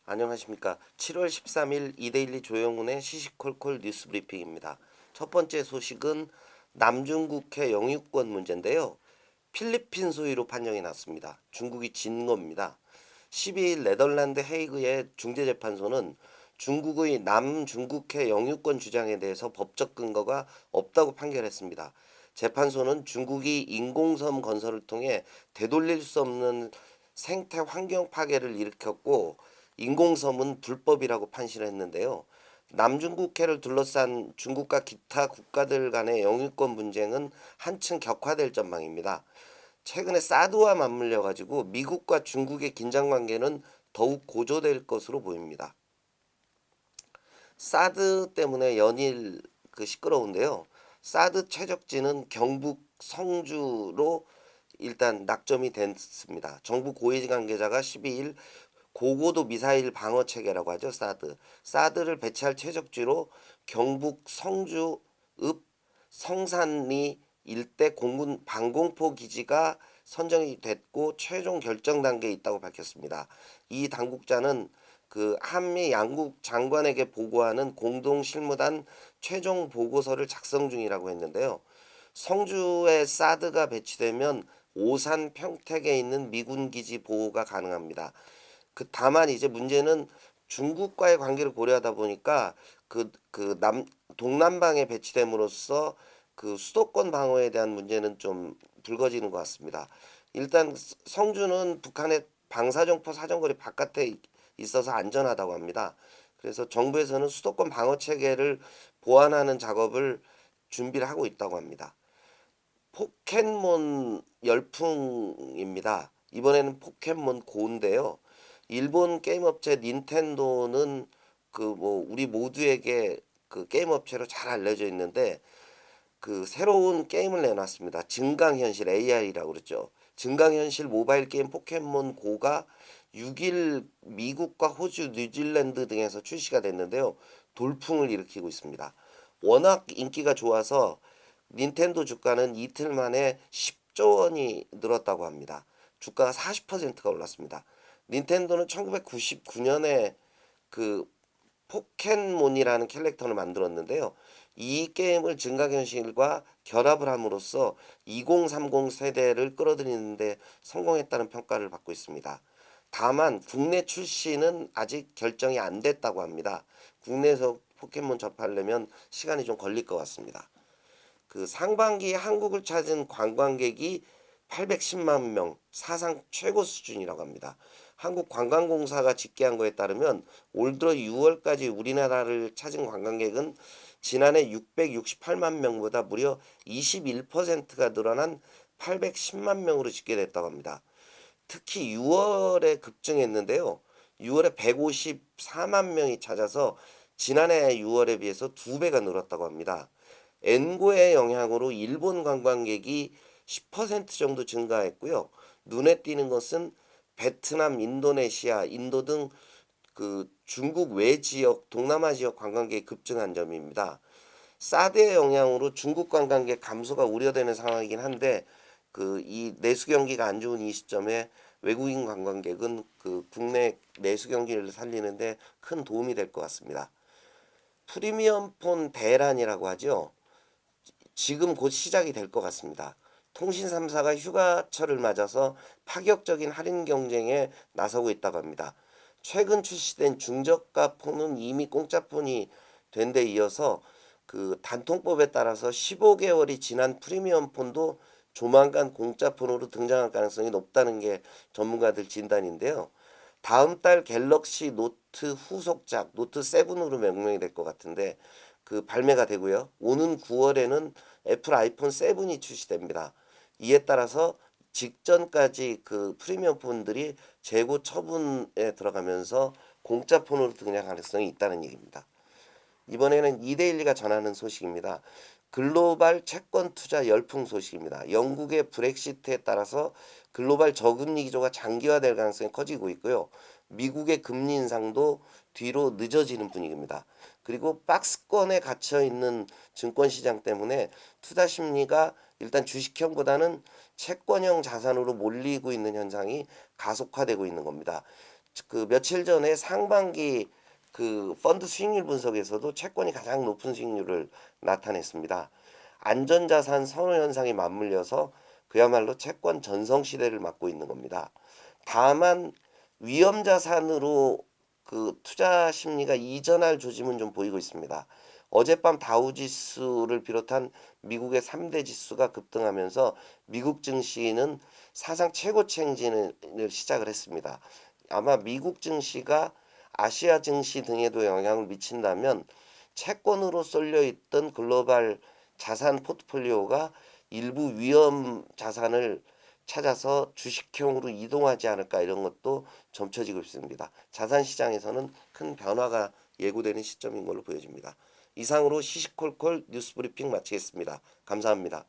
안녕하십니까. 7월 13일 이데일리 조영훈의 시시콜콜 뉴스 브리핑입니다. 첫 번째 소식은 남중국해 영유권 문제인데요. 필리핀 소유로 판정이 났습니다. 중국이 진 겁니다. 12일 네덜란드 헤이그의 중재재판소는 중국의 남중국해 영유권 주장에 대해서 법적 근거가 없다고 판결했습니다. 재판소는 중국이 인공섬 건설을 통해 되돌릴 수 없는 생태 환경 파괴를 일으켰고 인공섬은 불법이라고 판시했는데요. 남중국해를 둘러싼 중국과 기타 국가들 간의 영유권 분쟁은 한층 격화될 전망입니다. 최근에 사드와 맞물려 가지고 미국과 중국의 긴장 관계는 더욱 고조될 것으로 보입니다. 사드 때문에 연일 시끄러운데요. 사드 최적지는 경북 성주로 일단 낙점이 됐습니다. 정부 고위 관계자가 12일 고고도 미사일 방어 체계라고 하죠. 사드를 배치할 최적지로 경북 성주 읍 성산리 일대 공군 방공포 기지가 선정이 됐고 최종 결정 단계에 있다고 밝혔습니다. 이 당국자는 한미 양국 장관에게 보고하는 공동 실무단 최종 보고서를 작성 중이라고 했는데요. 성주에 사드가 배치되면 오산 평택에 있는 미군 기지 보호가 가능합니다. 다만 이제 문제는 중국과의 관계를 고려하다 보니까 동남방에 배치됨으로써 수도권 방어에 대한 문제는 좀 불거지는 것 같습니다. 일단 성주는 북한의 방사정포 사정거리 바깥에 있어서 안전하다고 합니다. 그래서 정부에서는 수도권 방어 체계를 보완하는 작업을 준비를 하고 있다고 합니다. 포켓몬 열풍입니다. 이번에는 포켓몬 고인데요. 일본 게임 업체 닌텐도는 우리 모두에게 게임 업체로 잘 알려져 있는데 새로운 게임을 내놨습니다. 증강현실 AR이라고 그러죠. 증강현실 모바일 게임 포켓몬 고가 6일 미국과 호주, 뉴질랜드 등에서 출시가 됐는데요. 돌풍을 일으키고 있습니다. 워낙 인기가 좋아서 닌텐도 주가는 이틀 만에 10조 원이 늘었다고 합니다. 주가가 40%가 올랐습니다. 닌텐도는 1999년에 포켓몬이라는 캐릭터를 만들었는데요. 이 게임을 증강현실과 결합을 함으로써 2030 세대를 끌어들이는데 성공했다는 평가를 받고 있습니다. 다만 국내 출시는 아직 결정이 안 됐다고 합니다. 국내에서 포켓몬 접하려면 시간이 좀 걸릴 것 같습니다. 상반기 한국을 찾은 관광객이 810만 명, 사상 최고 수준이라고 합니다. 한국관광공사가 집계한 거에 따르면 올 들어 6월까지 우리나라를 찾은 관광객은 지난해 668만 명보다 무려 21%가 늘어난 810만 명으로 집계됐다고 합니다. 특히 6월에 급증했는데요. 6월에 154만 명이 찾아서 지난해 6월에 비해서 2배가 늘었다고 합니다. 엔고의 영향으로 일본 관광객이 10% 정도 증가했고요. 눈에 띄는 것은 베트남, 인도네시아, 인도 등 중국 외 지역, 동남아 지역 관광객이 급증한 점입니다. 사드의 영향으로 중국 관광객 감소가 우려되는 상황이긴 한데 이 내수 경기가 안 좋은 이 시점에 외국인 관광객은 국내 내수 경기를 살리는데 큰 도움이 될 것 같습니다. 프리미엄 폰 대란이라고 하죠. 지금 곧 시작이 될 것 같습니다. 통신 3사가 휴가철을 맞아서 파격적인 할인 경쟁에 나서고 있다고 합니다. 최근 출시된 중저가 폰은 이미 공짜 폰이 된 데 이어서 단통법에 따라서 15개월이 지난 프리미엄 폰도 조만간 공짜 폰으로 등장할 가능성이 높다는 게 전문가들 진단인데요. 다음 달 갤럭시 노트 후속작 노트 7으로 명명이 될 것 같은데 발매가 되고요. 오는 9월에는 애플 아이폰 7이 출시됩니다. 이에 따라서 직전까지 프리미엄 폰들이 재고 처분에 들어가면서 공짜 폰으로 등장할 가능성이 있다는 얘기입니다. 이번에는 이데일리가 전하는 소식입니다. 글로벌 채권 투자 열풍 소식입니다. 영국의 브렉시트에 따라서 글로벌 저금리 기조가 장기화될 가능성이 커지고 있고요. 미국의 금리 인상도 뒤로 늦어지는 분위기입니다. 그리고 박스권에 갇혀 있는 증권 시장 때문에 투자 심리가 일단 주식형보다는 채권형 자산으로 몰리고 있는 현상이 가속화되고 있는 겁니다. 그 며칠 전에 상반기 그 펀드 수익률 분석에서도 채권이 가장 높은 수익률을 나타냈습니다. 안전자산 선호 현상이 맞물려서 그야말로 채권 전성 시대를 맞고 있는 겁니다. 다만 위험 자산으로 그 투자 심리가 이전할 조짐은 좀 보이고 있습니다. 어젯밤 다우지수를 비롯한 미국의 3대 지수가 급등하면서 미국 증시는 사상 최고치 행진을 시작을 했습니다. 아마 미국 증시가 아시아 증시 등에도 영향을 미친다면 채권으로 쏠려 있던 글로벌 자산 포트폴리오가 일부 위험 자산을 찾아서 주식형으로 이동하지 않을까, 이런 것도 점쳐지고 있습니다. 자산 시장에서는 큰 변화가 예고되는 시점인 걸로 보여집니다. 이상으로 시시콜콜 뉴스 브리핑 마치겠습니다. 감사합니다.